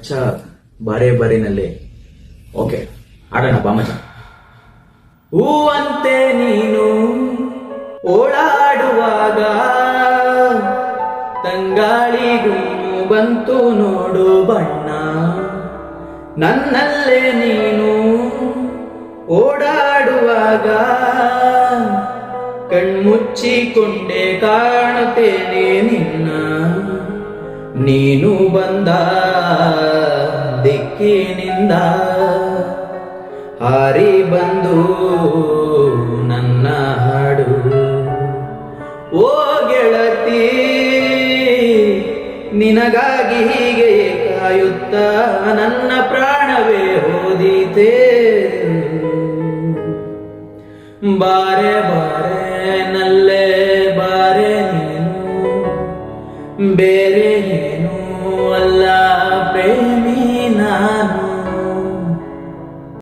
ಮಚ್ಚ ಬಾರೆ ಬಾರಿನಲ್ಲಿ. ಓಕೆ, ಆಡೋಣ ಬಾ ಮಚ್ಚ. ಹೂವಂತೆ ನೀನು ಓಡಾಡುವಾಗ ತಂಗಾಳಿಗೂ ಬಂತು ನೋಡು ಬಣ್ಣ. ನನ್ನಲ್ಲೇ ನೀನು ಓಡಾಡುವಾಗ ಕಣ್ಮುಚ್ಚಿಕೊಂಡೆ ಕಾಣುತ್ತೇನೆ ನಿನ್ನ. ನೀನು ಬಂದ ದಿಕ್ಕಿನಿಂದ ಹಾರಿ ಬಂದು ನನ್ನ ಹಾಡು. ಓ ಗೆಳತಿ, ನಿನಗಾಗಿ ಹೀಗೆ ಕಾಯುತ್ತ ನನ್ನ ಪ್ರಾಣವೇ ಹೋದೀತೆ. ಬಾರೆ ಬಾರೆ